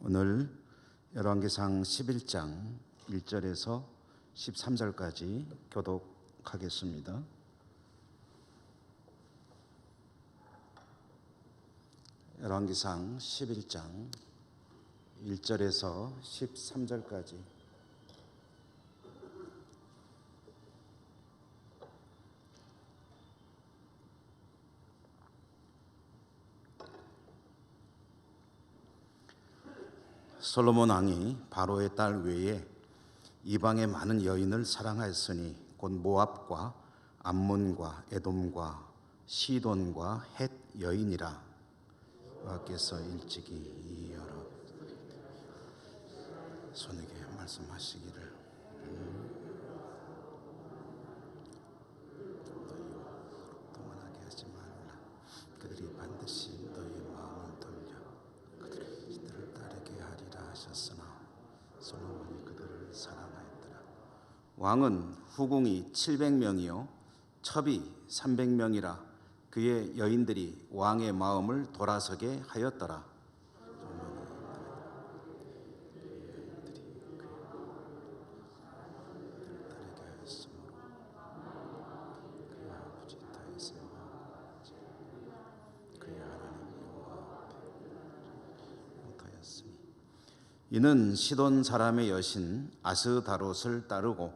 오늘 열왕기상 11장 1절에서 13절까지 교독하겠습니다. 열왕기상 11장 1절에서 13절까지. 솔로몬 왕이 바로의 딸 외에 이방의 많은 여인을 사랑하였으니 곧 모압과 암몬과 에돔과 시돈과 헷 여인이라. 여호와께서 일찍이 이 여러 손에게 말씀하시기를 도망하게 하지 말라. 그들이 반드시 너희 마음을 돌려 그들을 따르게 하리라 하셨으나 솔로몬이 그들을 사랑하였더라. 왕은 후궁이 700명이요 첩이 300명이라 그의 여인들이 왕의 마음을 돌아서게 하였더라. 이는 시돈 사람의 여신 아스다롯을 따르고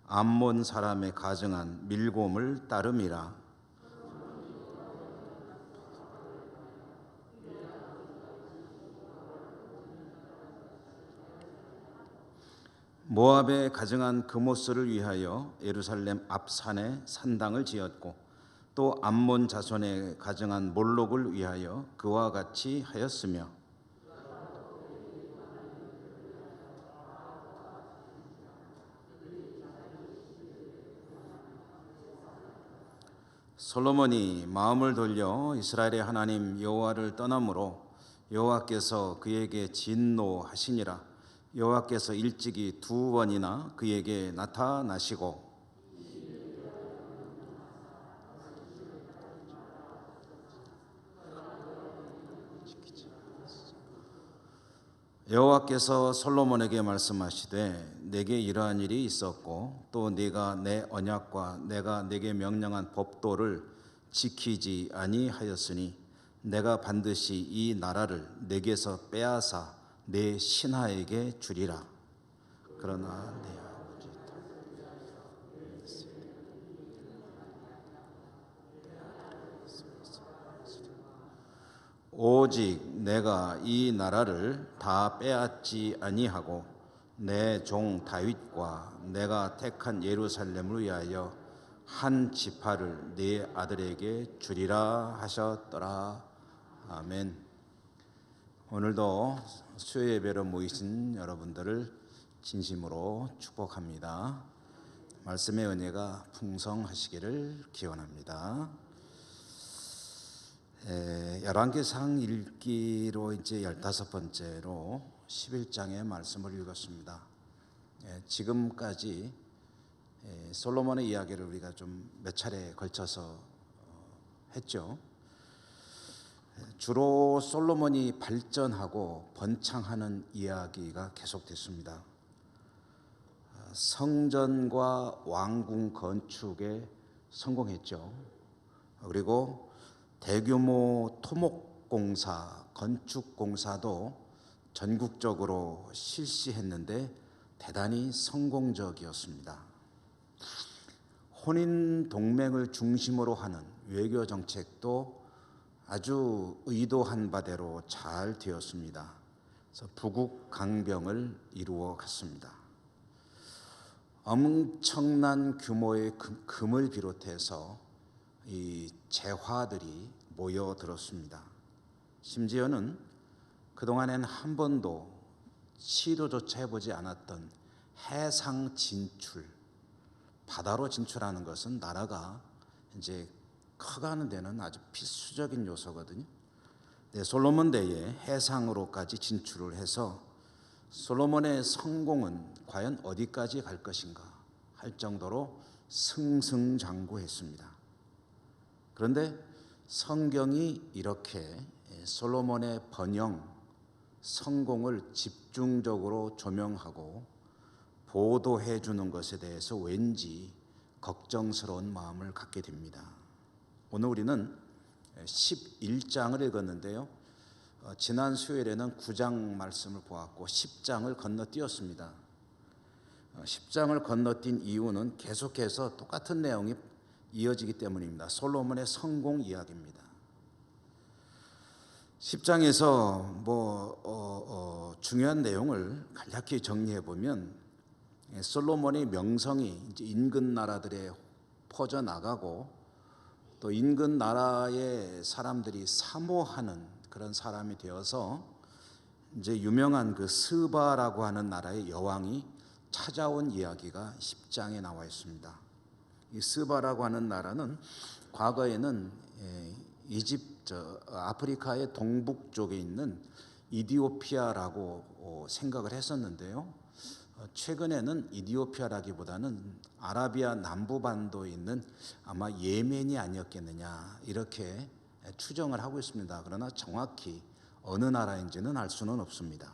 암몬 사람의 가증한 밀곰을 따름이라. 모압에 가증한 그모스를 위하여 예루살렘 앞산에 산당을 지었고 또 암몬 자손에 가증한 몰록을 위하여 그와 같이 하였으며 솔로몬이 마음을 돌려 이스라엘의 하나님 여호와를 떠나므로 여호와께서 그에게 진노하시니라. 여호와께서 일찍이 2번이나 그에게 나타나시고 여호와께서 솔로몬에게 말씀하시되 내게 이러한 일이 있었고 또 네가 내 언약과 내가 네게 명령한 법도를 지키지 아니하였으니 내가 반드시 이 나라를 네게서 빼앗아 내 신하에게 주리라. 그러나 내 아버지 오직 내가 이 나라를 다 빼앗지 아니하고 내 종 다윗과 내가 택한 예루살렘을 위하여 한 지파를 네 아들에게 주리라 하셨더라. 아멘. 오늘도 수요 예배로 모이신 여러분들을 진심으로 축복합니다. 말씀의 은혜가 풍성하시기를 기원합니다. 열왕기상 읽기로 이제 15번째로 11장의 말씀을 읽었습니다. 지금까지 솔로몬의 이야기를 우리가 좀 몇 차례 걸쳐서 했죠. 주로 솔로몬이 발전하고 번창하는 이야기가 계속됐습니다. 성전과 왕궁 건축에 성공했죠. 그리고 대규모 토목공사, 건축공사도 전국적으로 실시했는데 대단히 성공적이었습니다. 혼인동맹을 중심으로 하는 외교정책도 아주 의도한 바대로 잘 되었습니다. 그래서 부국강병을 이루어 갔습니다. 엄청난 규모의 금을 비롯해서 이 재화들이 모여들었습니다. 심지어는 그동안엔 한 번도 시도조차 해보지 않았던 해상 진출, 바다로 진출하는 것은 나라가 이제 커가는 데는 아주 필수적인 요소거든요. 솔로몬 때에 해상으로까지 진출을 해서 솔로몬의 성공은 과연 어디까지 갈 것인가 할 정도로 승승장구했습니다. 그런데 성경이 이렇게 솔로몬의 번영, 성공을 집중적으로 조명하고 보도해 주는 것에 대해서 왠지 걱정스러운 마음을 갖게 됩니다. 오늘 우리는 11장을 읽었는데요. 지난 수요일에는 9장 말씀을 보았고 10장을 건너뛰었습니다. 10장을 건너뛴 이유는 계속해서 똑같은 내용이 이어지기 때문입니다. 솔로몬의 성공 이야기입니다. 10장에서 중요한 내용을 간략히 정리해 보면 솔로몬의 명성이 이제 인근 나라들에 퍼져 나가고 또 인근 나라의 사람들이 사모하는 그런 사람이 되어서 이제 유명한 그 스바라고 하는 나라의 여왕이 찾아온 이야기가 10장에 나와 있습니다. 이 스바라고 하는 나라는 과거에는 아프리카의 동북 쪽에 있는 이디오피아라고 생각을 했었는데요. 최근에는 이디오피아라기보다는 아라비아 남부반도에 있는 아마 예멘이 아니었겠느냐 이렇게 추정을 하고 있습니다. 그러나 정확히 어느 나라인지는 알 수는 없습니다.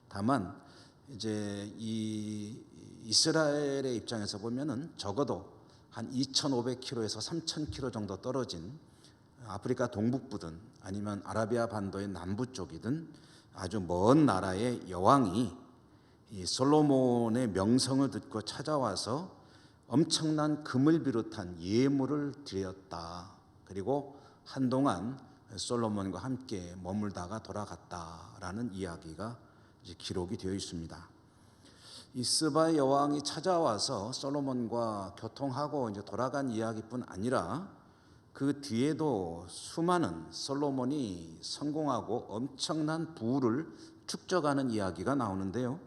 다만 이제 이 이스라엘의 입장에서 보면은 적어도 한 2,500km에서 3,000km 정도 떨어진 아프리카 동북부든 아니면 아라비아 반도의 남부 쪽이든 아주 먼 나라의 여왕이 이 솔로몬의 명성을 듣고 찾아와서 엄청난 금을 비롯한 예물을 드렸다. 그리고 한동안 솔로몬과 함께 머물다가 돌아갔다라는 이야기가 이제 기록이 되어 있습니다. 이 스바 여왕이 찾아와서 솔로몬과 교통하고 이제 돌아간 이야기뿐 아니라 그 뒤에도 수많은 솔로몬이 성공하고 엄청난 부를 축적하는 이야기가 나오는데요.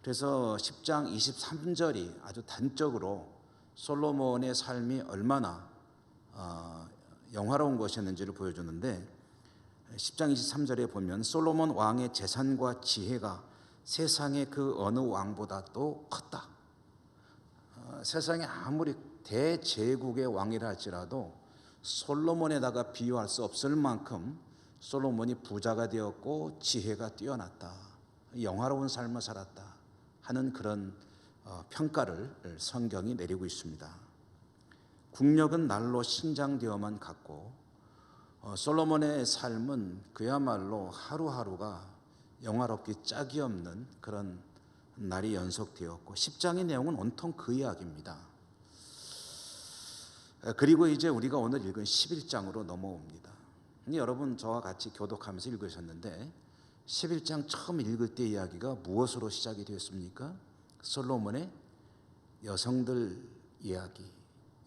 그래서 10장 23절이 아주 단적으로 솔로몬의 삶이 얼마나 영화로운 것이었는지를 보여주는데 10장 23절에 보면 솔로몬 왕의 재산과 지혜가 세상의 그 어느 왕보다도 컸다. 세상에 아무리 대제국의 왕이라 할지라도 솔로몬에다가 비유할 수 없을 만큼 솔로몬이 부자가 되었고 지혜가 뛰어났다. 영화로운 삶을 살았다 하는 그런 평가를 성경이 내리고 있습니다. 국력은 날로 신장되어만 갔고 솔로몬의 삶은 그야말로 하루하루가 영화롭기 짝이 없는 그런 날이 연속되었고 10장의 내용은 온통 그 이야기입니다. 그리고 이제 우리가 오늘 읽은 11장으로 넘어옵니다. 여러분 저와 같이 교독하면서 읽으셨는데 11장 처음 읽을 때 이야기가 무엇으로 시작이 되었습니까? 솔로몬의 여성들 이야기,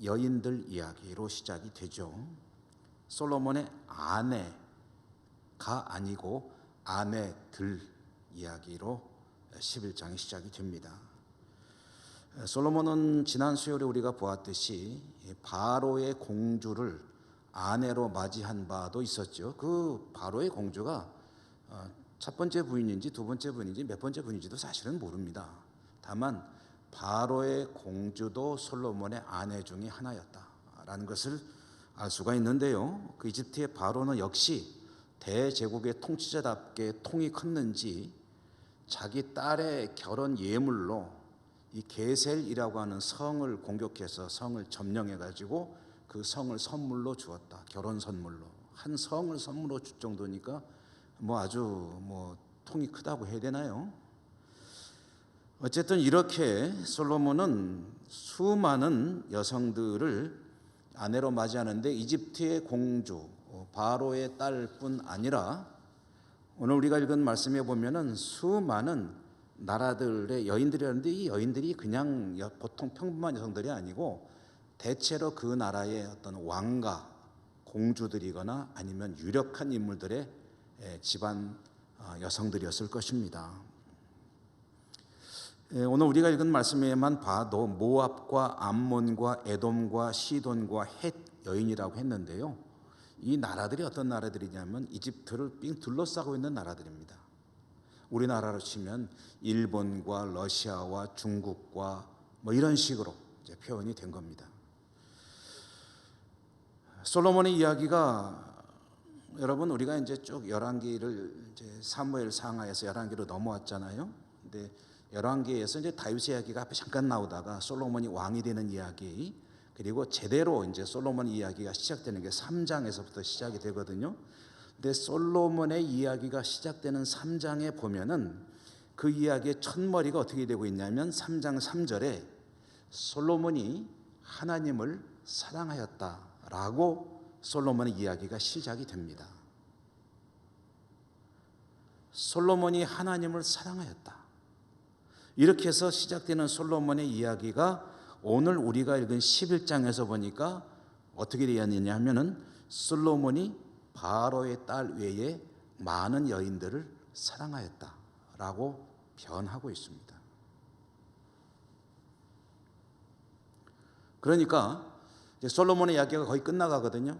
여인들 이야기로 시작이 되죠. 솔로몬의 아내가 아니고 아내들 이야기로 11장이 시작이 됩니다. 솔로몬은 지난 수요일에 우리가 보았듯이 바로의 공주를 아내로 맞이한 바도 있었죠. 그 바로의 공주가 첫 번째 부인인지 두 번째 부인인지 몇 번째 부인인지도 사실은 모릅니다. 다만 바로의 공주도 솔로몬의 아내 중에 하나였다라는 것을 알 수가 있는데요. 그 이집트의 바로는 역시 대제국의 통치자답게 통이 컸는지 자기 딸의 결혼 예물로 이 게셀이라고 하는 성을 공격해서 성을 점령해 가지고 그 성을 선물로 주었다. 결혼 선물로 한 성을 선물로 줄 정도니까 아주 통이 크다고 해야 되나요? 어쨌든 이렇게 솔로몬은 수많은 여성들을 아내로 맞이하는데 이집트의 공주 바로의 딸뿐 아니라 오늘 우리가 읽은 말씀에 보면은 수많은 나라들의 여인들이었는데 이 여인들이 그냥 보통 평범한 여성들이 아니고 대체로 그 나라의 어떤 왕가 공주들이거나 아니면 유력한 인물들의 집안 여성들이었을 것입니다. 오늘 우리가 읽은 말씀에만 봐도 모압과 암몬과 에돔과 시돈과 헷 여인이라고 했는데요. 이 나라들이 어떤 나라들이냐면 이집트를 삥 둘러싸고 있는 나라들입니다. 우리나라로 치면 일본과 러시아와 중국과 이런 식으로 이제 표현이 된 겁니다. 솔로몬의 이야기가 여러분 우리가 이제 쭉 열왕기를 이제 사무엘 상하에서 열왕기로 넘어왔잖아요. 근데 열왕기에서 이제 다윗의 이야기가 앞에 잠깐 나오다가 솔로몬이 왕이 되는 이야기, 그리고 제대로 이제 솔로몬 이야기가 시작되는 게 3장에서부터 시작이 되거든요. 근데 솔로몬의 이야기가 시작되는 3장에 보면은 그 이야기의 첫머리가 어떻게 되고 있냐면 3장 3절에 솔로몬이 하나님을 사랑하였다라고 솔로몬의 이야기가 시작이 됩니다. 솔로몬이 하나님을 사랑하였다. 이렇게 해서 시작되는 솔로몬의 이야기가 오늘 우리가 읽은 11장에서 보니까 어떻게 되어 있느냐 하면은 솔로몬이 바로의 딸 외에 많은 여인들을 사랑하였다라고 변하고 있습니다. 그러니까 이제 솔로몬의 이야기가 거의 끝나가거든요.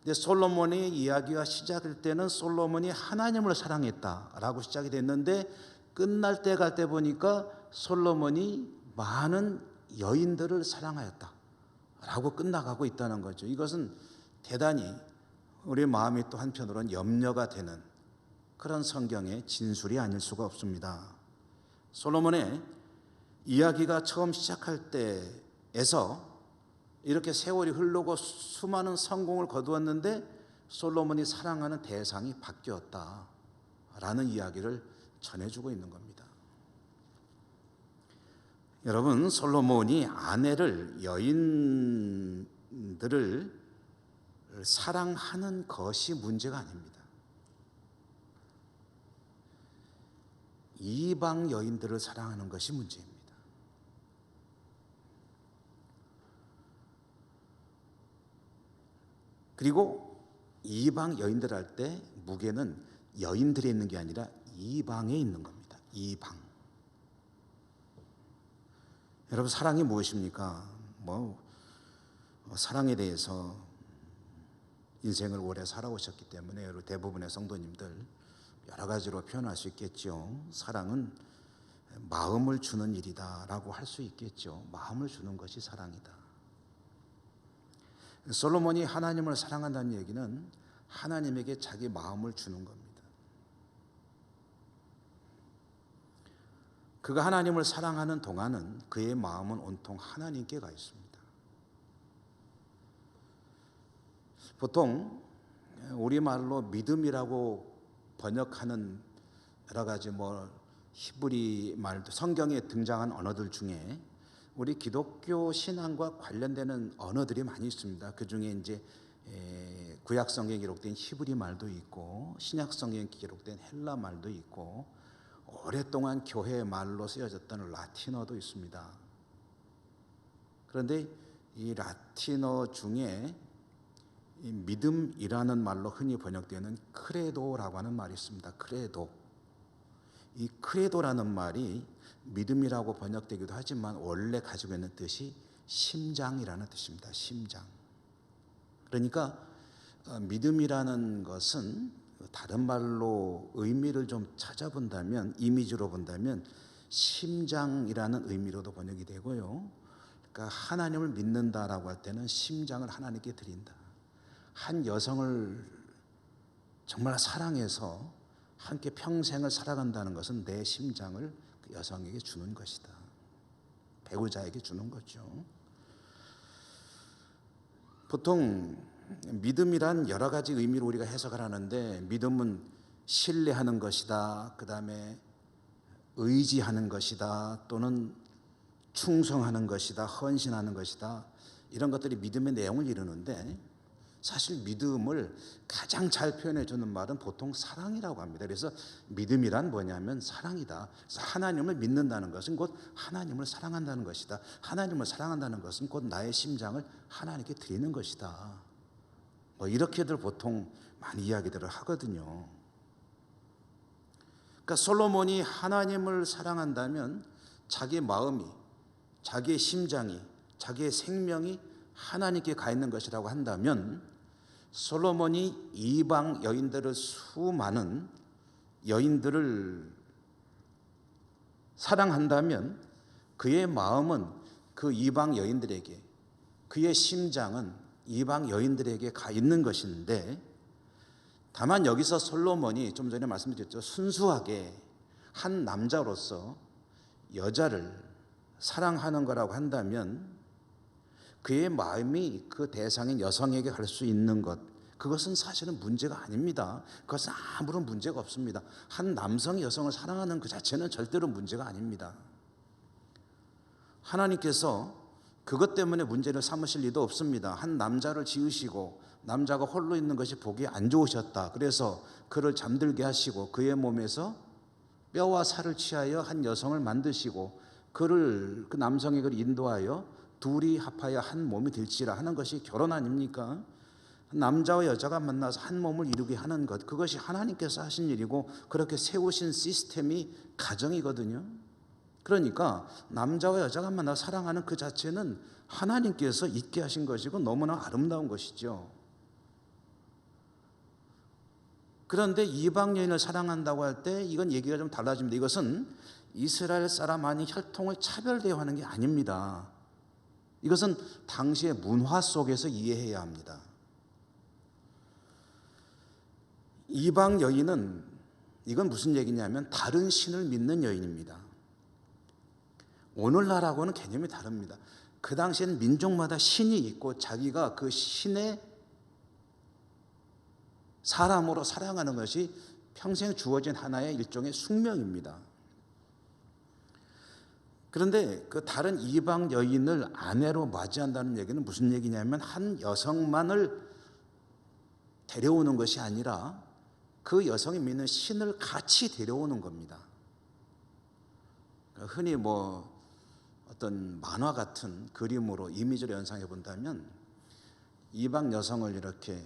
근데 솔로몬의 이야기가 시작할 때는 솔로몬이 하나님을 사랑했다라고 시작이 됐는데 끝날 때 갈 때 보니까 솔로몬이 많은 여인들을 사랑하였다라고 끝나가고 있다는 거죠. 이것은 대단히 우리 마음이 또 한편으로는 염려가 되는 그런 성경의 진술이 아닐 수가 없습니다. 솔로몬의 이야기가 처음 시작할 때에서 이렇게 세월이 흐르고 수많은 성공을 거두었는데 솔로몬이 사랑하는 대상이 바뀌었다라는 이야기를 전해주고 있는 겁니다. 여러분, 솔로몬이 아내를, 여인들을 사랑하는 것이 문제가 아닙니다. 이방 여인들을 사랑하는 것이 문제입니다. 그리고 이방 여인들 할 때 무게는 여인들에 있는 게 아니라 이방에 있는 겁니다. 이방. 여러분, 사랑이 무엇입니까? 사랑에 대해서 인생을 오래 살아오셨기 때문에 대부분의 성도님들 여러 가지로 표현할 수 있겠죠. 사랑은 마음을 주는 일이다라고 할 수 있겠죠. 마음을 주는 것이 사랑이다. 솔로몬이 하나님을 사랑한다는 얘기는 하나님에게 자기 마음을 주는 겁니다. 그가 하나님을 사랑하는 동안은 그의 마음은 온통 하나님께 가 있습니다. 보통 우리말로 믿음이라고 번역하는 여러 가지 히브리 말도 성경에 등장한 언어들 중에 우리 기독교 신앙과 관련되는 언어들이 많이 있습니다. 그 중에 이제 구약 성경에 기록된 히브리 말도 있고 신약 성경에 기록된 헬라 말도 있고 오랫동안 교회 말로 쓰여졌던 라틴어도 있습니다. 그런데 이 라틴어 중에 이 믿음이라는 말로 흔히 번역되는 크레도라고 하는 말이 있습니다. 크레도. 이 크레도라는 말이 믿음이라고 번역되기도 하지만 원래 가지고 있는 뜻이 심장이라는 뜻입니다. 심장. 그러니까 믿음이라는 것은 다른 말로 의미를 좀 찾아본다면, 이미지로 본다면 심장이라는 의미로도 번역이 되고요. 그러니까 하나님을 믿는다라고 할 때는 심장을 하나님께 드린다. 한 여성을 정말 사랑해서 함께 평생을 살아간다는 것은 내 심장을 그 여성에게 주는 것이다. 배우자에게 주는 거죠. 보통 믿음이란 여러 가지 의미로 우리가 해석을 하는데, 믿음은 신뢰하는 것이다, 그 다음에 의지하는 것이다, 또는 충성하는 것이다, 헌신하는 것이다, 이런 것들이 믿음의 내용을 이루는데, 사실 믿음을 가장 잘 표현해 주는 말은 보통 사랑이라고 합니다. 그래서 믿음이란 뭐냐면 사랑이다. 그래서 하나님을 믿는다는 것은 곧 하나님을 사랑한다는 것이다. 하나님을 사랑한다는 것은 곧 나의 심장을 하나님께 드리는 것이다. 이렇게들 보통 많이 이야기들을 하거든요. 그러니까 솔로몬이 하나님을 사랑한다면 자기 마음이, 자기의 심장이, 자기의 생명이 하나님께 가 있는 것이라고 한다면, 솔로몬이 이방 여인들을, 수많은 여인들을 사랑한다면 그의 마음은 그 이방 여인들에게, 그의 심장은 이방 여인들에게 가 있는 것인데, 다만 여기서 솔로몬이 좀 전에 말씀드렸죠. 순수하게 한 남자로서 여자를 사랑하는 거라고 한다면 그의 마음이 그 대상인 여성에게 갈 수 있는 것, 그것은 사실은 문제가 아닙니다. 그것은 아무런 문제가 없습니다. 한 남성이 여성을 사랑하는 그 자체는 절대로 문제가 아닙니다. 하나님께서 그것 때문에 문제를 삼으실 리도 없습니다. 한 남자를 지으시고 남자가 홀로 있는 것이 보기 안 좋으셨다. 그래서 그를 잠들게 하시고 그의 몸에서 뼈와 살을 취하여 한 여성을 만드시고 그 남성에게 인도하여 둘이 합하여 한 몸이 될지라 하는 것이 결혼 아닙니까? 남자와 여자가 만나서 한 몸을 이루게 하는 것, 그것이 하나님께서 하신 일이고 그렇게 세우신 시스템이 가정이거든요. 그러니까 남자와 여자가 만나 사랑하는 그 자체는 하나님께서 있게 하신 것이고 너무나 아름다운 것이죠. 그런데 이방 여인을 사랑한다고 할 때 이건 얘기가 좀 달라집니다. 이것은 이스라엘 사람만이 혈통을 차별대하는 게 아닙니다. 이것은 당시의 문화 속에서 이해해야 합니다. 이방 여인은 이건 무슨 얘기냐면 다른 신을 믿는 여인입니다. 오늘날하고는 개념이 다릅니다. 그 당시에는 민족마다 신이 있고 자기가 그 신의 사람으로 사랑하는 것이 평생 주어진 하나의 일종의 숙명입니다. 그런데 그 다른 이방 여인을 아내로 맞이한다는 얘기는 무슨 얘기냐면 한 여성만을 데려오는 것이 아니라 그 여성이 믿는 신을 같이 데려오는 겁니다. 흔히 어떤 만화 같은 그림으로 이미지로 연상해 본다면 이방 여성을 이렇게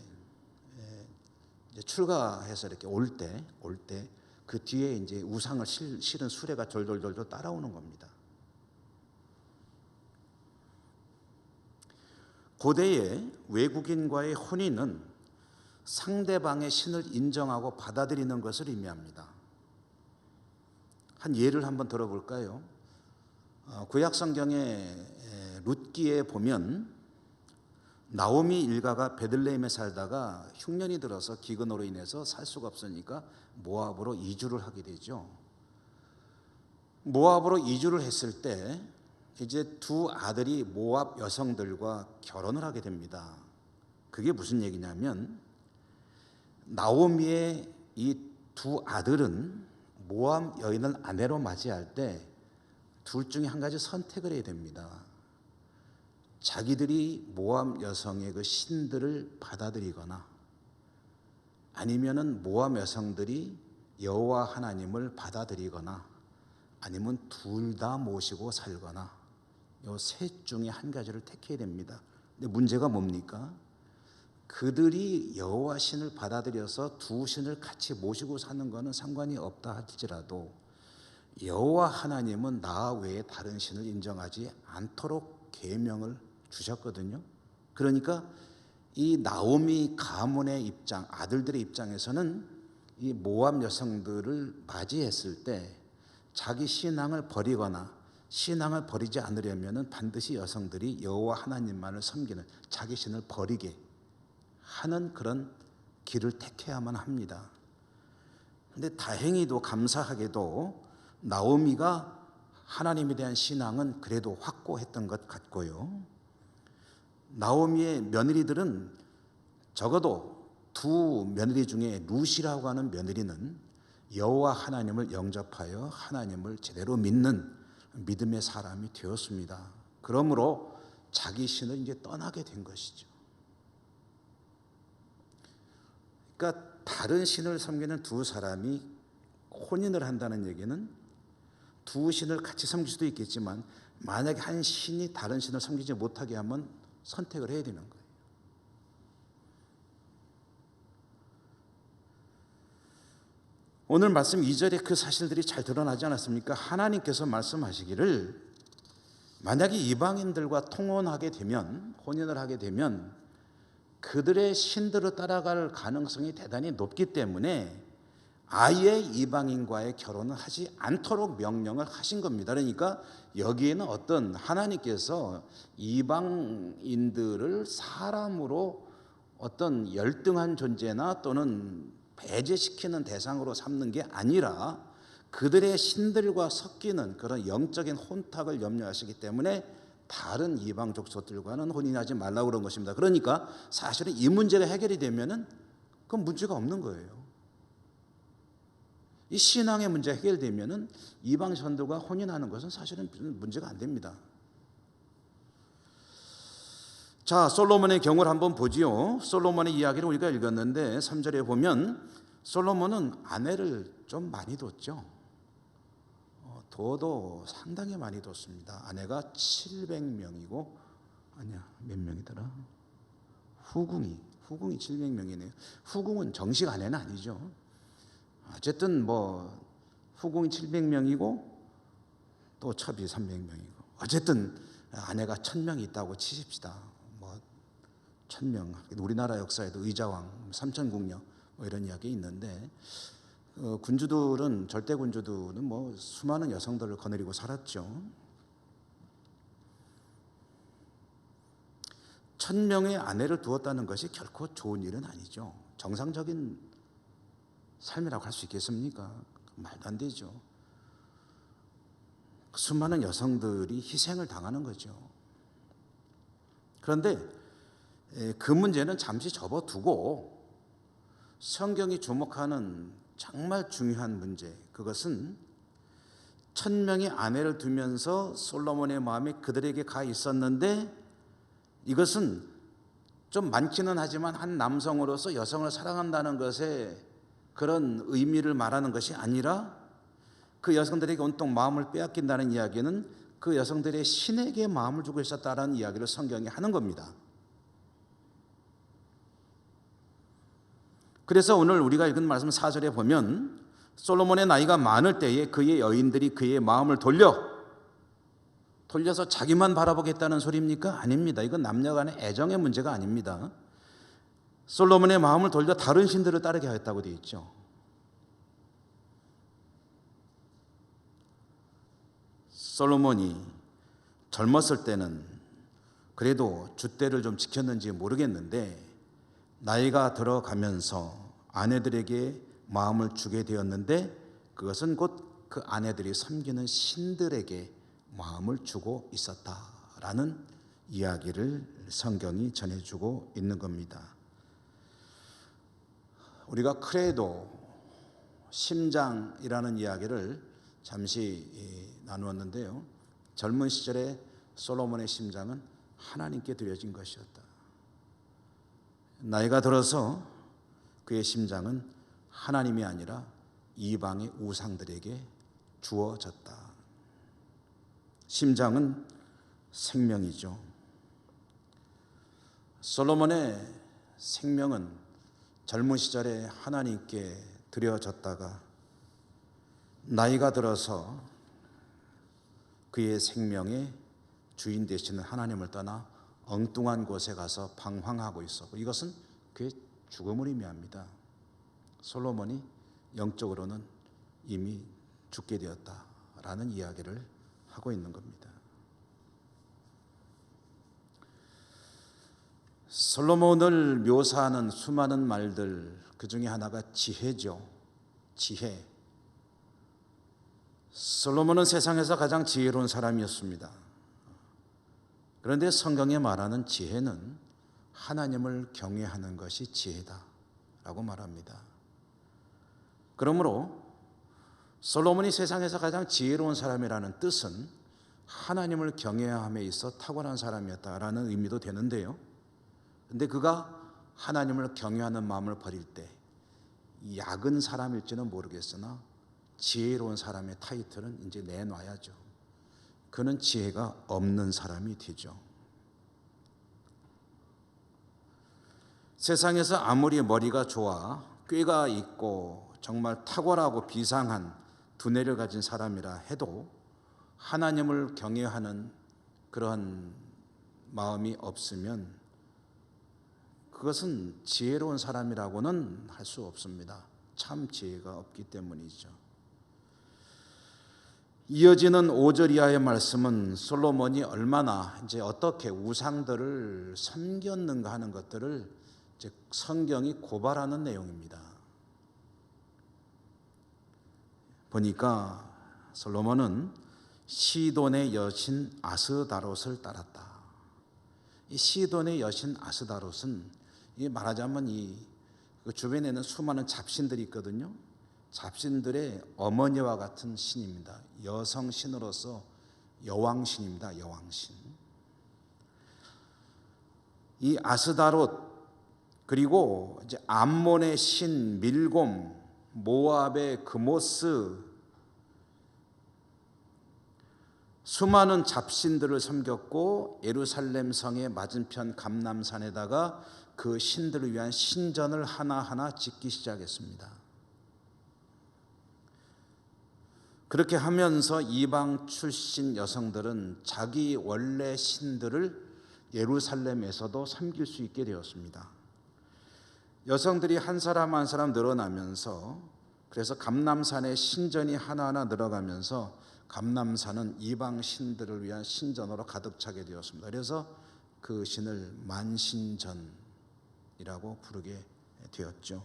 출가해서 이렇게 올 때 그 뒤에 이제 우상을 실은 수레가 졸졸졸 따라오는 겁니다. 고대의 외국인과의 혼인은 상대방의 신을 인정하고 받아들이는 것을 의미합니다. 한 예를 한번 들어볼까요? 구약 성경의 룻기에 보면 나오미 일가가 베들레헴에 살다가 흉년이 들어서 기근으로 인해서 살 수가 없으니까 모압으로 이주를 하게 되죠. 모압으로 이주를 했을 때 이제 두 아들이 모압 여성들과 결혼을 하게 됩니다. 그게 무슨 얘기냐면 나오미의 이 두 아들은 모압 여인을 아내로 맞이할 때 둘 중에 한 가지 선택을 해야 됩니다. 자기들이 모압 여성의 그 신들을 받아들이거나 아니면은 모압 여성들이 여호와 하나님을 받아들이거나 아니면 둘 다 모시고 살거나 이 셋 중에 한 가지를 택해야 됩니다. 근데 문제가 뭡니까? 그들이 여호와 신을 받아들여서 두 신을 같이 모시고 사는 것은 상관이 없다 할지라도 여호와 하나님은 나 외에 다른 신을 인정하지 않도록 계명을 주셨거든요. 그러니까 이 나오미 가문의 입장, 아들들의 입장에서는 이 모압 여성들을 맞이했을 때 자기 신앙을 버리거나 신앙을 버리지 않으려면 반드시 여성들이 여호와 하나님만을 섬기는 자기 신을 버리게 하는 그런 길을 택해야만 합니다. 그런데 다행히도 감사하게도 나오미가 하나님에 대한 신앙은 그래도 확고했던 것 같고요. 나오미의 며느리들은 적어도 두 며느리 중에 룻이라고 하는 며느리는 여호와 하나님을 영접하여 하나님을 제대로 믿는 믿음의 사람이 되었습니다. 그러므로 자기 신을 이제 떠나게 된 것이죠. 그러니까 다른 신을 섬기는 두 사람이 혼인을 한다는 얘기는 두 신을 같이 섬길 수도 있겠지만 만약에 한 신이 다른 신을 섬기지 못하게 하면 선택을 해야 되는 거예요. 오늘 말씀 2절에 그 사실들이 잘 드러나지 않았습니까? 하나님께서 말씀하시기를 만약에 이방인들과 통혼하게 되면, 혼인을 하게 되면 그들의 신들을 따라갈 가능성이 대단히 높기 때문에 아예 이방인과의 결혼을 하지 않도록 명령을 하신 겁니다. 그러니까 여기에는 어떤 하나님께서 이방인들을 사람으로 어떤 열등한 존재나 또는 배제시키는 대상으로 삼는 게 아니라 그들의 신들과 섞이는 그런 영적인 혼탁을 염려하시기 때문에 다른 이방 족속들과는 혼인하지 말라고 그런 것입니다. 그러니까 사실은 이 문제가 해결이 되면은 그건 문제가 없는 거예요. 이 신앙의 문제가 해결되면은 이방 신들과 혼인하는 것은 사실은 문제가 안 됩니다. 자, 솔로몬의 경우를 한번 보지요. 솔로몬의 이야기를 우리가 읽었는데 3절에 보면 솔로몬은 아내를 좀 많이 뒀죠. 둬도 상당히 많이 뒀습니다. 아내가 700명이고 아니야 몇 명이더라? 후궁이 700명이네요. 후궁은 정식 아내는 아니죠. 어쨌든 뭐 후궁이 700명이고 또 첩이 300명이고 어쨌든 아내가 1000명이 있다고 치십시다. 뭐 1000명. 우리나라 역사에도 의자왕, 삼천궁녀 뭐 이런 이야기 있는데 군주들은 절대 군주들은 뭐 수많은 여성들을 거느리고 살았죠. 1000명의 아내를 두었다는 것이 결코 좋은 일은 아니죠. 정상적인 삶이라고 할 수 있겠습니까? 말도 안 되죠. 수많은 여성들이 희생을 당하는 거죠. 그런데 그 문제는 잠시 접어두고 성경이 주목하는 정말 중요한 문제, 그것은 1000명의 아내를 두면서 솔로몬의 마음이 그들에게 가 있었는데 이것은 좀 많기는 하지만 한 남성으로서 여성을 사랑한다는 것에 그런 의미를 말하는 것이 아니라 그 여성들에게 온통 마음을 빼앗긴다는 이야기는 그 여성들의 신에게 마음을 주고 있었다는 이야기를 성경이 하는 겁니다. 그래서 오늘 우리가 읽은 말씀 4절에 보면 솔로몬의 나이가 많을 때에 그의 여인들이 그의 마음을 돌려서 자기만 바라보겠다는 소리입니까? 아닙니다. 이건 남녀 간의 애정의 문제가 아닙니다. 솔로몬의 마음을 돌려 다른 신들을 따르게 하였다고 되어 있죠. 솔로몬이 젊었을 때는 그래도 줏대를 좀 지켰는지 모르겠는데 나이가 들어가면서 아내들에게 마음을 주게 되었는데 그것은 곧 그 아내들이 섬기는 신들에게 마음을 주고 있었다라는 이야기를 성경이 전해주고 있는 겁니다. 우리가 크레도, 심장이라는 이야기를 잠시 나누었는데요. 젊은 시절에 솔로몬의 심장은 하나님께 드려진 것이었다. 나이가 들어서 그의 심장은 하나님이 아니라 이방의 우상들에게 주어졌다. 심장은 생명이죠. 솔로몬의 생명은 젊은 시절에 하나님께 드려졌다가 나이가 들어서 그의 생명의 주인 되시는 하나님을 떠나 엉뚱한 곳에 가서 방황하고 있었고 이것은 그의 죽음을 의미합니다. 솔로몬이 영적으로는 이미 죽게 되었다라는 이야기를 하고 있는 겁니다. 솔로몬을 묘사하는 수많은 말들 그 중에 하나가 지혜죠. 지혜. 솔로몬은 세상에서 가장 지혜로운 사람이었습니다. 그런데 성경에 말하는 지혜는 하나님을 경외하는 것이 지혜다라고 말합니다. 그러므로 솔로몬이 세상에서 가장 지혜로운 사람이라는 뜻은 하나님을 경외함에 있어 탁월한 사람이었다라는 의미도 되는데요. 그런데 그가 하나님을 경외하는 마음을 버릴 때 약은 사람일지는 모르겠으나 지혜로운 사람의 타이틀은 이제 내놔야죠. 그는 지혜가 없는 사람이 되죠. 세상에서 아무리 머리가 좋아 꾀가 있고 정말 탁월하고 비상한 두뇌를 가진 사람이라 해도 하나님을 경외하는 그런 마음이 없으면 그것은 지혜로운 사람이라고는 할 수 없습니다. 참 지혜가 없기 때문이죠. 이어지는 5절 이하의 말씀은 솔로몬이 얼마나 이제 어떻게 우상들을 섬겼는가 하는 것들을 이제 성경이 고발하는 내용입니다. 보니까 솔로몬은 시돈의 여신 아스다롯을 따랐다. 이 시돈의 여신 아스다롯은 이 말하자면 그 주변에는 수많은 잡신들이 있거든요. 잡신들의 어머니와 같은 신입니다. 여성 신으로서 여왕신입니다. 여왕신. 이 아스다롯, 그리고 이제 암몬의 신 밀곰, 모압의 그모스, 수많은 잡신들을 섬겼고 예루살렘 성의 맞은편 감람산에다가 그 신들을 위한 신전을 하나하나 짓기 시작했습니다. 그렇게 하면서 이방 출신 여성들은 자기 원래 신들을 예루살렘에서도 섬길 수 있게 되었습니다. 여성들이 한 사람 한 사람 늘어나면서, 그래서 감람산의 신전이 하나하나 늘어가면서 감람산은 이방 신들을 위한 신전으로 가득 차게 되었습니다. 그래서 그 신을 만신전이라고 부르게 되었죠.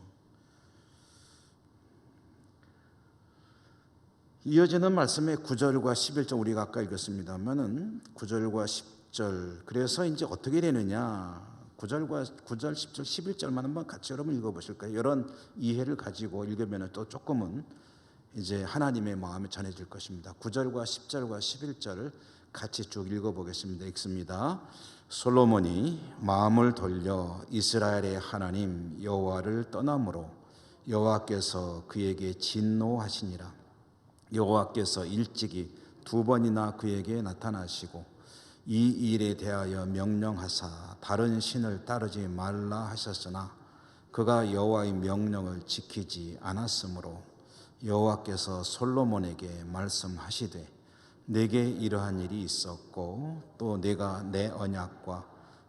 이어지는 말씀의 9절과 11절 우리가 아까 읽었습니다만은 9절과 10절, 그래서 이제 어떻게 되느냐, 9절, 10절, 11절만 한번 같이 여러분 읽어보실까요? 이런 이해를 가지고 읽으면 또 조금은 이제 하나님의 마음이 전해질 것입니다. 9절과 10절과 11절을 같이 쭉 읽어보겠습니다. 읽습니다. 솔로몬이 마음을 돌려 이스라엘의 하나님 여호와를 떠남으로 여호와께서 그에게 진노하시니라. 여호와께서 일찍이 2번이나 그에게 나타나시고 이 일에 대하여 명령하사 다른 신을 따르지 말라 하셨으나 그가 여호와의 명령을 지키지 않았으므로 여호와께서 솔로몬에게 말씀하시되 내게 이러한 일이 있었고 또 내가 내 언약과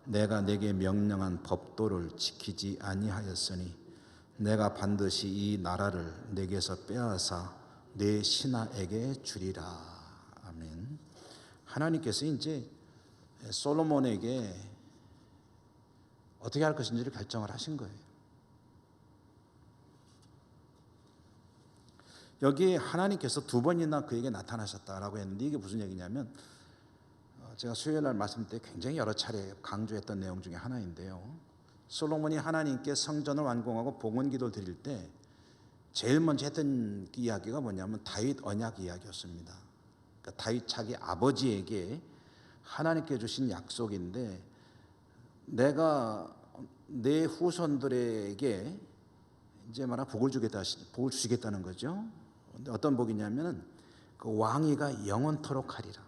내가 내게 명령한 법도를 지키지 아니하였으니 내가 반드시 이 나라를 내게서 빼앗아 내 신하에게 주리라. 아멘. 하나님께서 이제 솔로몬에게 어떻게 할 것인지를 결정을 하신 거예요. 여기 하나님께서 2번이나 그에게 나타나셨다라고 했는데 이게 무슨 얘기냐면, 제가 수요일 날 말씀 때 굉장히 여러 차례 강조했던 내용 중에 하나인데요. 솔로몬이 하나님께 성전을 완공하고 봉헌 기도를 드릴 때 제일 먼저 했던 이야기가 뭐냐면 다윗 언약 이야기였습니다. 그러니까 다윗 자기 아버지에게 하나님께 주신 약속인데, 내가 내 후손들에게 이제 말하면 복을 주시겠다는 거죠. 어떤 복이냐면은 그 왕위가 영원토록 하리라,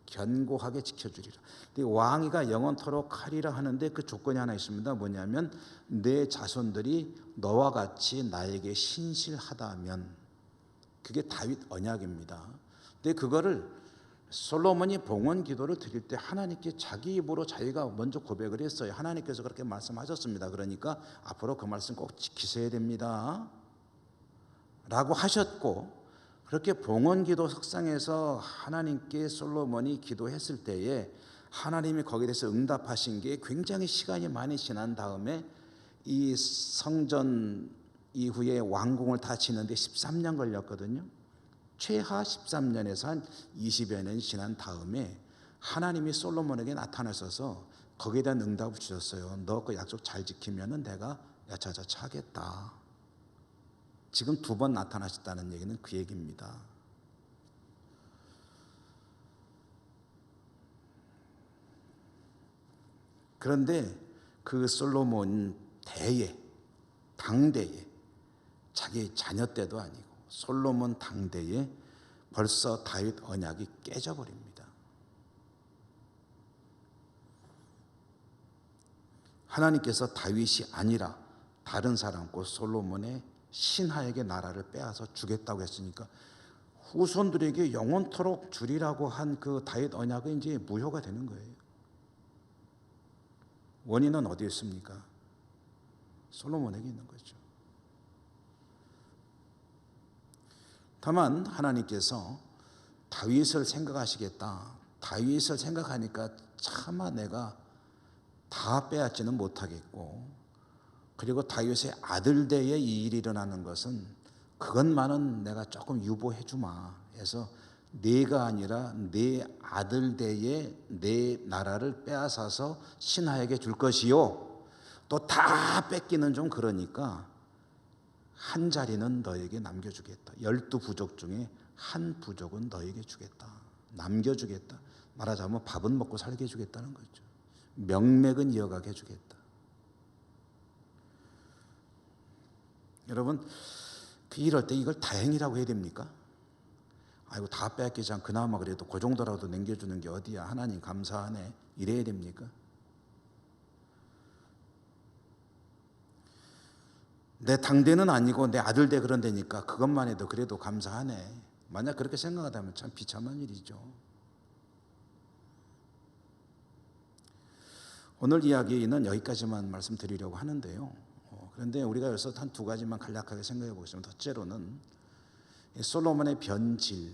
견고하게 지켜주리라. 근데 왕위가 영원토록 하리라 하는데 그 조건이 하나 있습니다. 뭐냐면 내 자손들이 너와 같이 나에게 신실하다면, 그게 다윗 언약입니다. 근데 그거를 솔로몬이 봉헌 기도를 드릴 때 하나님께 자기 입으로 자기가 먼저 고백을 했어요. 하나님께서 그렇게 말씀하셨습니다. 그러니까 앞으로 그 말씀 꼭 지키셔야 됩니다 라고 하셨고, 그렇게 봉헌 기도 석상에서 하나님께 솔로몬이 기도했을 때에 하나님이 거기에 대해서 응답하신 게 굉장히 시간이 많이 지난 다음에 이 성전 이후에 완공을 다 지는데 13년 걸렸거든요. 최하 13년에서 한 20여 년이 지난 다음에 하나님이 솔로몬에게 나타나셔서 거기에 대한 응답을 주셨어요. 너 그 약속 잘 지키면은 내가 야차자차 하겠다. 지금 2번 나타나셨다는 얘기는 그 얘기입니다. 그런데 그 솔로몬 당대에 자기 자녀 때도 아니고 솔로몬 당대에 벌써 다윗 언약이 깨져버립니다. 하나님께서 다윗이 아니라 다른 사람, 곧 솔로몬의 신하에게 나라를 빼앗아 주겠다고 했으니까 후손들에게 영원토록 주리라고 한 그 다윗 언약은 이제 무효가 되는 거예요. 원인은 어디에 있습니까? 솔로몬에게 있는 거죠. 다만 하나님께서 다윗을 생각하시겠다. 다윗을 생각하니까 차마 내가 다 빼앗지는 못하겠고, 그리고 다윗의 아들대에 이 일이 일어나는 것은 그것만은 내가 조금 유보해 주마 해서 네가 아니라 네 아들 대에 내 나라를 빼앗아서 신하에게 줄 것이요 또 다 뺏기는 좀 그러니까 한 자리는 너에게 남겨주겠다. 12부족 중에 한 부족은 너에게 주겠다. 남겨주겠다. 말하자면 밥은 먹고 살게 해주겠다는 거죠. 명맥은 이어가게 해주겠다. 여러분, 이럴 때 이걸 다행이라고 해야 됩니까? 아이고 다 뺏기지 않고 그나마 그래도 그 정도라도 남겨주는 게 어디야. 하나님 감사하네. 이래야 됩니까? 내 당대는 아니고 내 아들 대 그런 데니까 그것만 해도 그래도 감사하네. 만약 그렇게 생각하다면 참 비참한 일이죠. 오늘 이야기는 여기까지만 말씀드리려고 하는데요. 그런데 우리가 여기서 한 두 가지만 간략하게 생각해 보겠습니다. 첫째로는 솔로몬의 변질.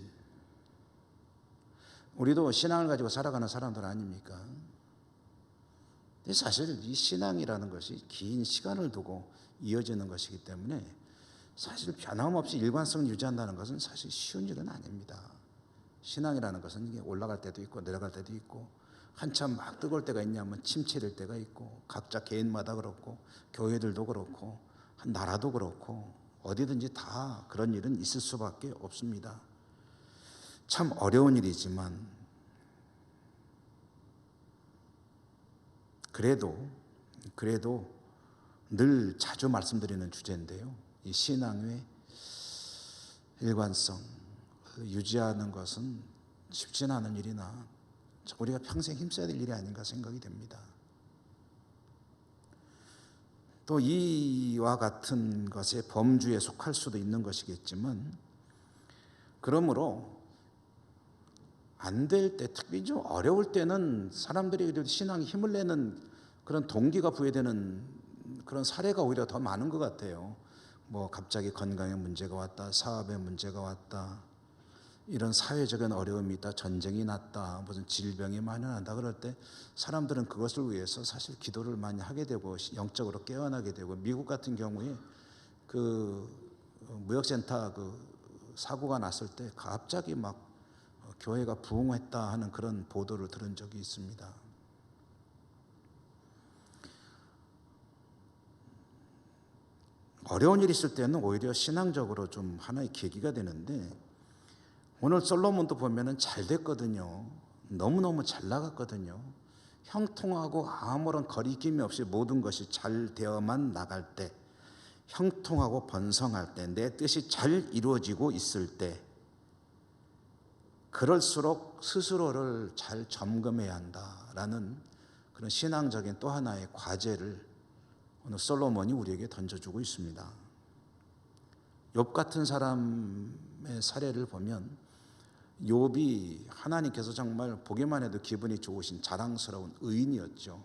우리도 신앙을 가지고 살아가는 사람들 아닙니까? 근데 사실 이 신앙이라는 것이 긴 시간을 두고 이어지는 것이기 때문에 사실 변함없이 일관성을 유지한다는 것은 사실 쉬운 일은 아닙니다. 신앙이라는 것은 이게 올라갈 때도 있고 내려갈 때도 있고 한참 막 뜨거울 때가 있냐면 침체될 때가 있고 각자 개인마다 그렇고 교회들도 그렇고 한 나라도 그렇고 어디든지 다 그런 일은 있을 수밖에 없습니다. 참 어려운 일이지만 그래도 늘 자주 말씀드리는 주제인데요. 이 신앙의 일관성 유지하는 것은 쉽지는 않은 일이나 우리가 평생 힘써야 될 일이 아닌가 생각이 됩니다. 또 이와 같은 것의 범주에 속할 수도 있는 것이겠지만 그러므로 안 될 때 특히 좀 어려울 때는 사람들이 신앙에 힘을 내는 그런 동기가 부여되는 그런 사례가 오히려 더 많은 것 같아요. 뭐 갑자기 건강에 문제가 왔다, 사업에 문제가 왔다, 이런 사회적인 어려움이 있다, 전쟁이 났다, 무슨 질병이 만연한다 그럴 때 사람들은 그것을 위해서 사실 기도를 많이 하게 되고 영적으로 깨어나게 되고 미국 같은 경우에 그 무역센터 그 사고가 났을 때 갑자기 막 교회가 부흥했다 하는 그런 보도를 들은 적이 있습니다. 어려운 일이 있을 때는 오히려 신앙적으로 좀 하나의 계기가 되는데 오늘 솔로몬도 보면은 잘 됐거든요. 너무너무 잘 나갔거든요. 형통하고 아무런 거리낌이 없이 모든 것이 잘 되어만 나갈 때, 형통하고 번성할 때, 내 뜻이 잘 이루어지고 있을 때 그럴수록 스스로를 잘 점검해야 한다라는 그런 신앙적인 또 하나의 과제를 오늘 솔로몬이 우리에게 던져주고 있습니다. 욥 같은 사람의 사례를 보면 욥이 하나님께서 정말 보기만 해도 기분이 좋으신 자랑스러운 의인이었죠.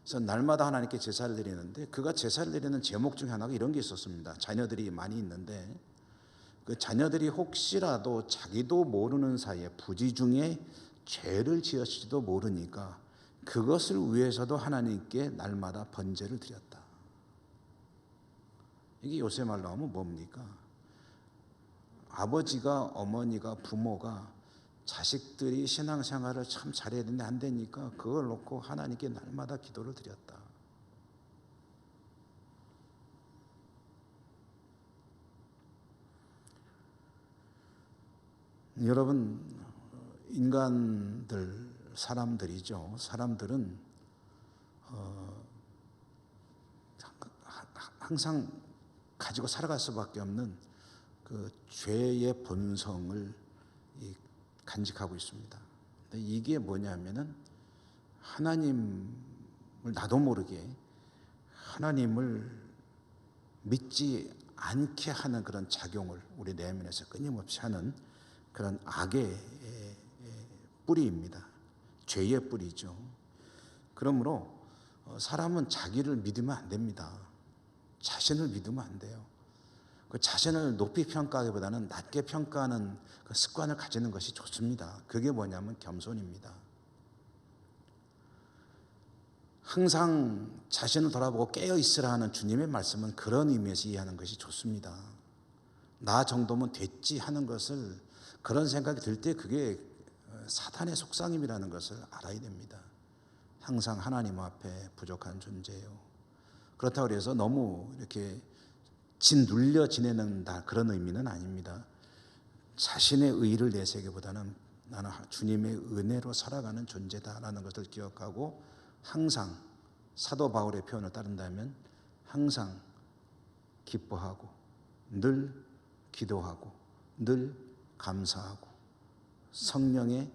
그래서 날마다 하나님께 제사를 드리는데 그가 제사를 드리는 제목 중에 하나가 이런 게 있었습니다. 자녀들이 많이 있는데 그 자녀들이 혹시라도 자기도 모르는 사이에 부지 중에 죄를 지었을지도 모르니까 그것을 위해서도 하나님께 날마다 번제를 드렸다. 이게 요새 말로 하면 뭡니까? 아버지가 어머니가 부모가 자식들이 신앙생활을 참 잘해야 되는데 안 되니까 그걸 놓고 하나님께 날마다 기도를 드렸다. 여러분 인간들 사람들이죠. 사람들은 항상 가지고 살아갈 수밖에 없는 그 죄의 본성을 간직하고 있습니다. 근데 이게 뭐냐면은 하나님을 나도 모르게 하나님을 믿지 않게 하는 그런 작용을 우리 내면에서 끊임없이 하는 그런 악의 뿌리입니다. 죄의 뿌리죠. 그러므로 사람은 자기를 믿으면 안 됩니다. 자신을 믿으면 안 돼요. 그 자신을 높이 평가하기보다는 낮게 평가하는 그 습관을 가지는 것이 좋습니다. 그게 뭐냐면 겸손입니다. 항상 자신을 돌아보고 깨어 있으라 하는 주님의 말씀은 그런 의미에서 이해하는 것이 좋습니다. 나 정도면 됐지 하는 것을, 그런 생각이 들 때 그게 사탄의 속삭임이라는 것을 알아야 됩니다. 항상 하나님 앞에 부족한 존재예요. 그렇다고 해서 너무 이렇게 짓눌려 지내는다, 그런 의미는 아닙니다. 자신의 의를 내세기보다는 나는 주님의 은혜로 살아가는 존재다라는 것을 기억하고, 항상 사도 바울의 표현을 따른다면 항상 기뻐하고 늘 기도하고 늘 감사하고 성령의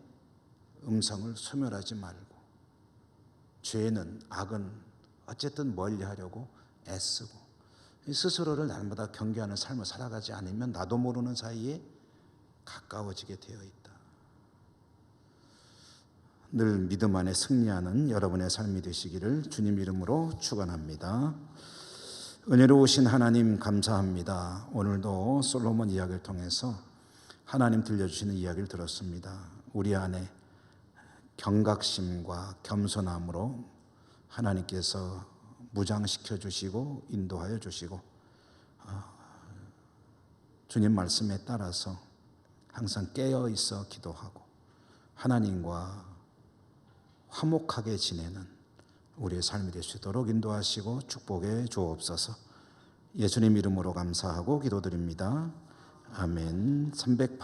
음성을 소멸하지 말고, 죄는 악은 어쨌든 멀리하려고 애쓰고, 스스로를 날마다 경계하는 삶을 살아가지 않으면 나도 모르는 사이에 가까워지게 되어 있다. 늘 믿음 안에 승리하는 여러분의 삶이 되시기를 주님 이름으로 축원합니다. 은혜로우신 하나님 감사합니다. 오늘도 솔로몬 이야기를 통해서 하나님 들려주시는 이야기를 들었습니다. 우리 안에 경각심과 겸손함으로 하나님께서 무장시켜 주시고 인도하여 주시고, 주님 말씀에 따라서 항상 깨어 있어 기도하고 하나님과 화목하게 지내는 우리의 삶이 될 수 있도록 인도하시고 축복해 주옵소서. 예수님 이름으로 감사하고 기도드립니다. 아멘. 380